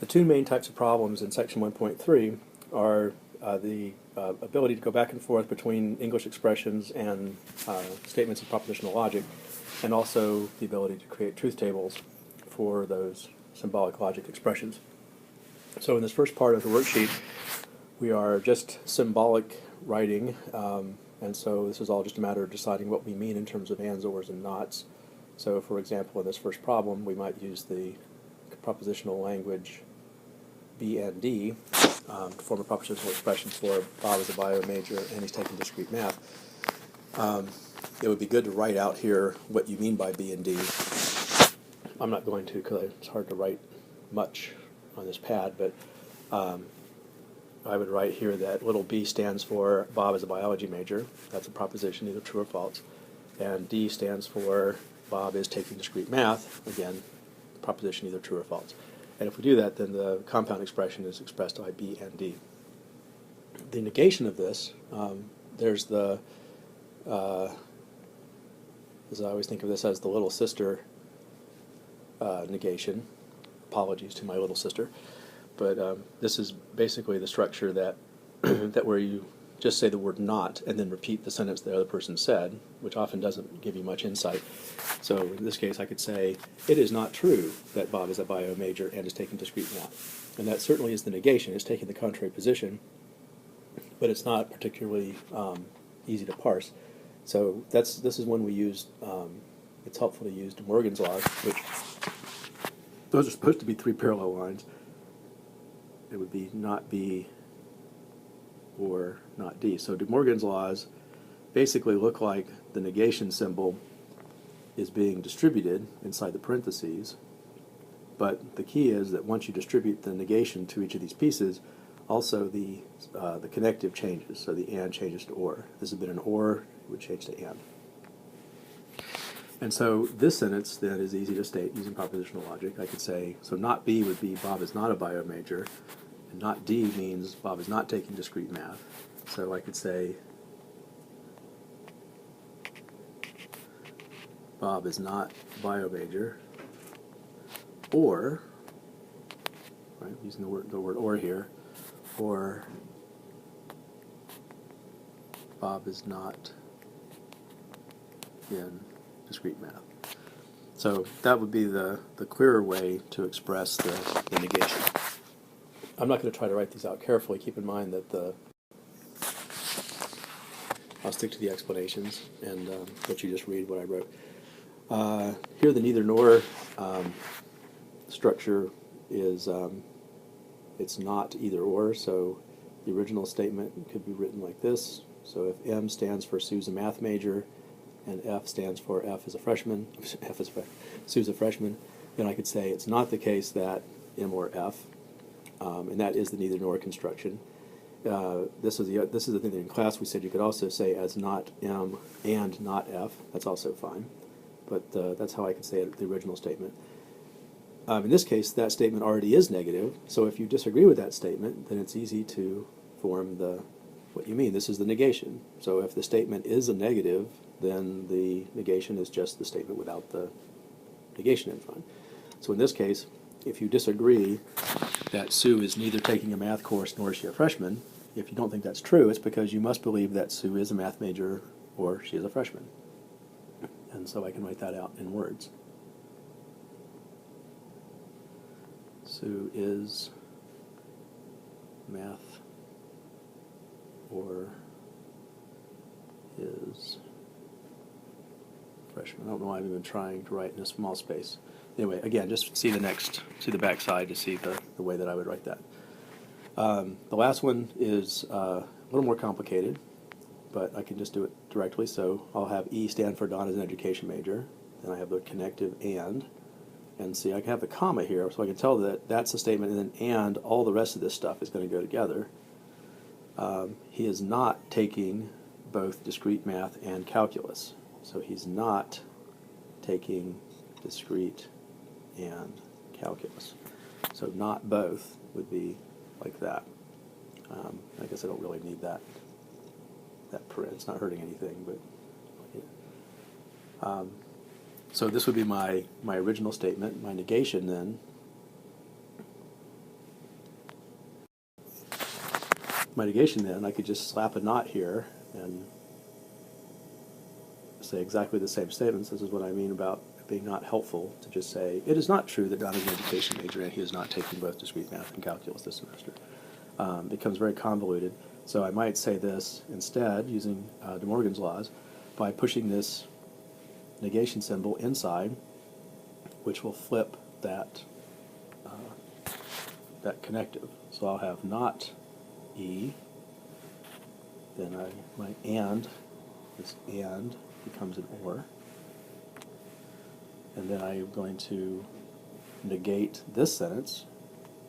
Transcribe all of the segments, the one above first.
The two main types of problems in section 1.3 are the ability to go back and forth between English expressions and statements of propositional logic, and also the ability to create truth tables for those symbolic logic expressions. So in this first part of the worksheet, we are just symbolic writing, and so this is all just a matter of deciding what we mean in terms of ands, ors, and nots. So for example, in this first problem, we might use the propositional language B and D to form a propositional expression for Bob is a bio major and he's taking discrete math. It would be good to write out here what you mean by B and D. I'm not going to because it's hard to write much on this pad, but I would write here that little b stands for Bob is a biology major. That's a proposition, either true or false. And D stands for Bob is taking discrete math. Again, proposition, either true or false. And if we do that, then the compound expression is expressed by B and D. The negation of this, there's the, as I always think of this as the little sister negation. Apologies to my little sister. But this is basically the structure that, that where you just say the word not and then repeat the sentence the other person said, which often doesn't give you much insight. So in this case, I could say, it is not true that Bob is a bio major and is taking discrete math. And that certainly is the negation. It's taking the contrary position, but it's not particularly easy to parse. So this is when we use, it's helpful to use De Morgan's laws, which those are supposed to be three parallel lines. It would be not B or not D. So De Morgan's laws basically look like the negation symbol is being distributed inside the parentheses, but the key is that once you distribute the negation to each of these pieces, also the connective changes. So the and changes to or. If this had been an or, it would change to and. And so this sentence then is easy to state using propositional logic. I could say, so not B would be Bob is not a bio major, and not D means Bob is not taking discrete math. So I could say Bob is not bio major, or, right, using the word or here, or Bob is not in discrete math. So that would be the clearer way to express the negation. I'm not going to try to write these out carefully. Keep in mind that I'll stick to the explanations and let you just read what I wrote. Here the neither nor structure is, it's not either or, so the original statement could be written like this. So if M stands for Sue's a math major, and F stands for F is a freshman, Sue's a freshman, then I could say it's not the case that M or F, and that is the neither nor construction. This is the thing that in class we said you could also say as not M and not F. That's also fine, but that's how I could say it, the original statement. In this case, that statement already is negative, so if you disagree with that statement, then it's easy to form what you mean. This is the negation. So if the statement is a negative, then the negation is just the statement without the negation in front. So in this case, if you disagree that Sue is neither taking a math course nor is she a freshman, if you don't think that's true, it's because you must believe that Sue is a math major or she is a freshman. And so I can write that out in words. Sue is math or is freshman. I don't know why I've even trying to write in a small space. Anyway, again, just see the back side to see the way that I would write that. The last one is a little more complicated, but I can just do it directly. So I'll have E stand for Don as an education major, and I have the connective and see I can have the comma here, so I can tell that that's a statement, and then and all the rest of this stuff is going to go together. He is not taking both discrete math and calculus. So he's not taking discrete and calculus. So not both would be like that. I guess I don't really need that paren. It's not hurting anything, but so this would be my original statement. My negation then my negation then, I could just slap a not here and say exactly the same statements. This is what I mean about it being not helpful to just say, it is not true that Don is an education major and he is not taking both discrete math and calculus this semester. It becomes very convoluted. So I might say this instead, using De Morgan's laws, by pushing this negation symbol inside, which will flip that that connective. So I'll have not E, then my and, this and becomes an or, and then I'm going to negate this sentence,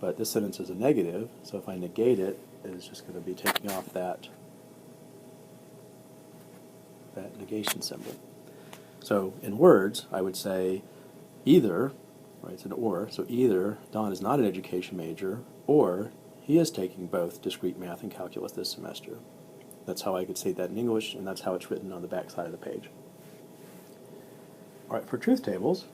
but this sentence is a negative, so if I negate it, it's just going to be taking off that negation symbol. So in words, I would say either, right, it's an or, so either Don is not an education major, or he is taking both discrete math and calculus this semester. That's how I could say that in English, and that's how it's written on the back side of the page. All right, for truth tables,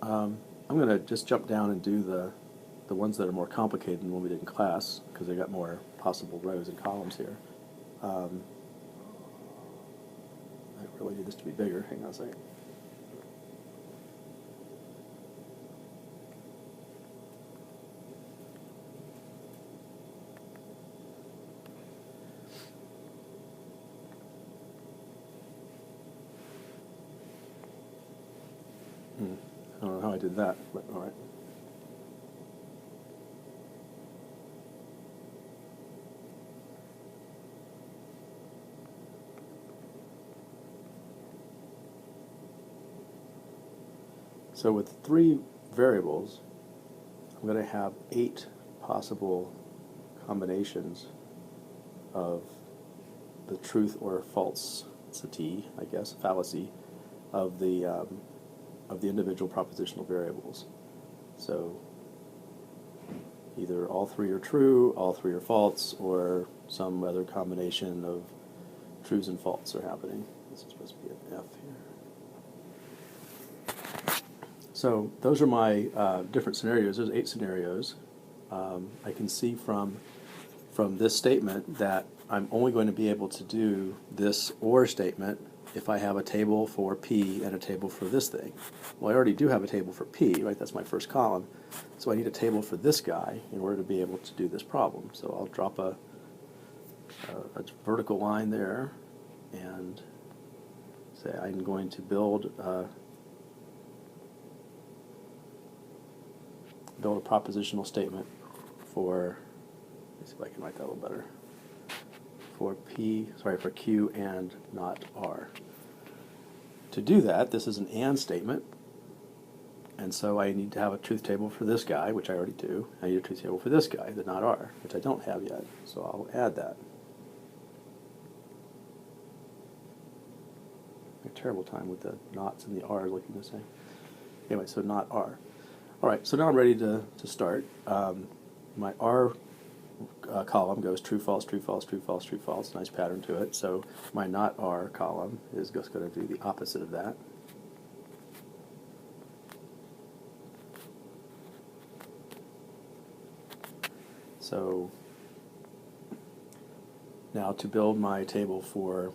I'm going to just jump down and do the ones that are more complicated than what we did in class, because they got more possible rows and columns here. I really need this to be bigger. Hang on a second. I don't know how I did that, but all right. So with 3 variables, I'm going to have 8 possible combinations of the truth or falsity, I guess, fallacy, of the individual propositional variables. So either all 3 are true, all 3 are false, or some other combination of truths and false are happening. This is supposed to be an F here. So those are my different scenarios. There's 8 scenarios. I can see from this statement that I'm only going to be able to do this or statement if I have a table for P and a table for this thing. Well, I already do have a table for P, right? That's my first column. So I need a table for this guy in order to be able to do this problem. So I'll drop a vertical line there and say I'm going to build a propositional statement for, let's see if I can write that a little better, for Q and not R. To do that, this is an and statement, and so I need to have a truth table for this guy, which I already do. I need a truth table for this guy, the not R, which I don't have yet, so I'll add that. A terrible time with the nots and the R's looking the same. Anyway, so not R. All right, so now I'm ready to start. My R column goes true, false, true, false, true, false, true, false. Nice pattern to it. So my not R column is just going to do the opposite of that. So now to build my table for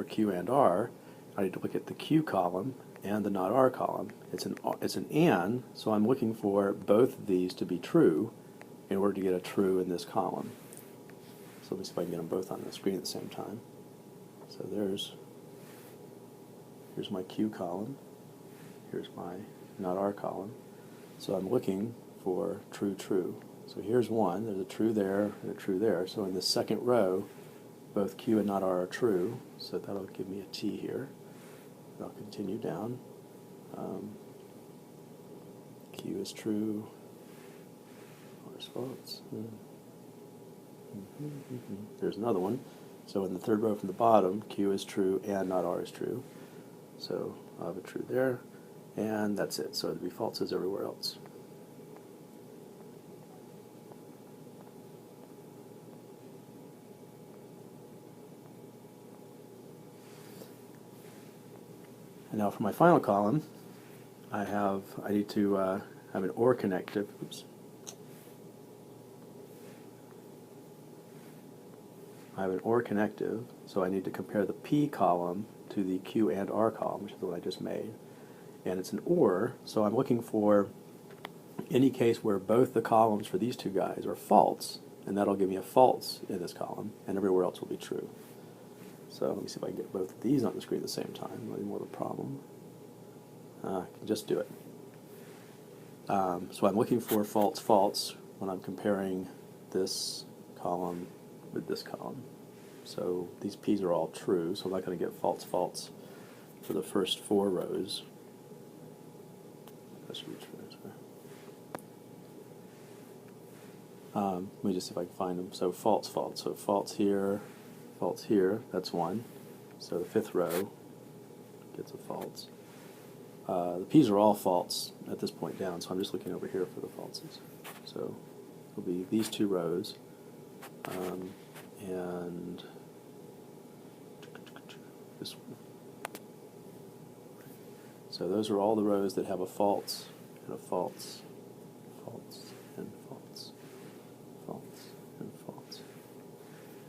Q and R, I need to look at the Q column and the not R column. It's an and, so I'm looking for both of these to be true in order to get a true in this column. So let me see if I can get them both on the screen at the same time. So here's my Q column, here's my not R column. So I'm looking for true, true. So here's one, there's a true there and a true there. So in the second row, both Q and not R are true, so that'll give me a T here. I'll continue down. Q is true, R is false. There's another one. So in the third row from the bottom, Q is true and not R is true. So I'll have a true there, and that's it. So it'll be falses everywhere else. And now for my final column, I need to have an or connective. Oops. I have an OR connective, so I need to compare the P column to the Q and R column, which is the one I just made. And it's an OR, so I'm looking for any case where both the columns for these two guys are false, and that'll give me a false in this column, and everywhere else will be true. So let me see if I can get both of these on the screen at the same time. Maybe more of a problem. I can just do it. So I'm looking for false, false when I'm comparing this column with this column. So these P's are all true, so I'm not going to get false, false for the first 4 rows. That should be true. Let me just see if I can find them. So false, false. So false here, that's 1. So the 5th row gets a false. The P's are all false at this point down, so I'm just looking over here for the falses. So it'll be these 2 rows, and this one. So those are all the rows that have a false and a false, false and false, false and false.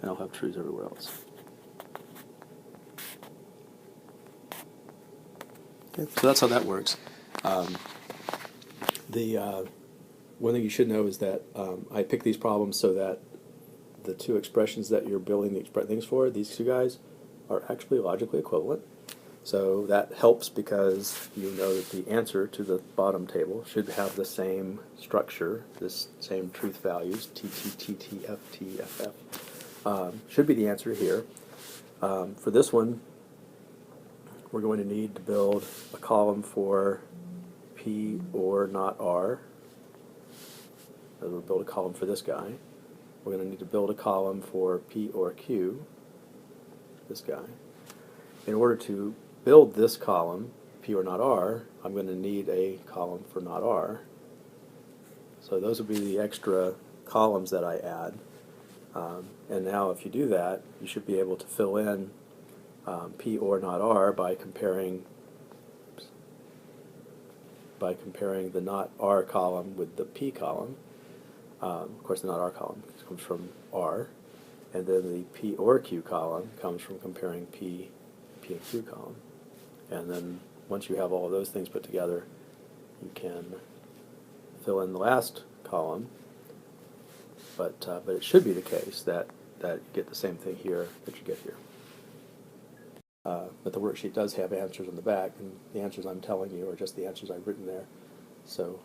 And I'll have trues everywhere else. Okay, so that's how that works. One thing you should know is that I picked these problems so that the 2 expressions that you're building the things for, these 2 guys, are actually logically equivalent. So that helps because you know that the answer to the bottom table should have the same structure, this same truth values, T, T, T, T, F, T, F, F, should be the answer here. For this one, we're going to need to build a column for P or not R. We'll build a column for this guy. We're going to need to build a column for P or Q, this guy. In order to build this column, P or not R, I'm going to need a column for not R. So those will be the extra columns that I add. And now if you do that, you should be able to fill in P or not R by comparing the not R column with the P column. Of course, the not R column comes from R, and then the P or Q column comes from comparing P and Q column. And then once you have all of those things put together, you can fill in the last column. But it should be the case that you get the same thing here that you get here. But the worksheet does have answers on the back, and the answers I'm telling you are just the answers I've written there. So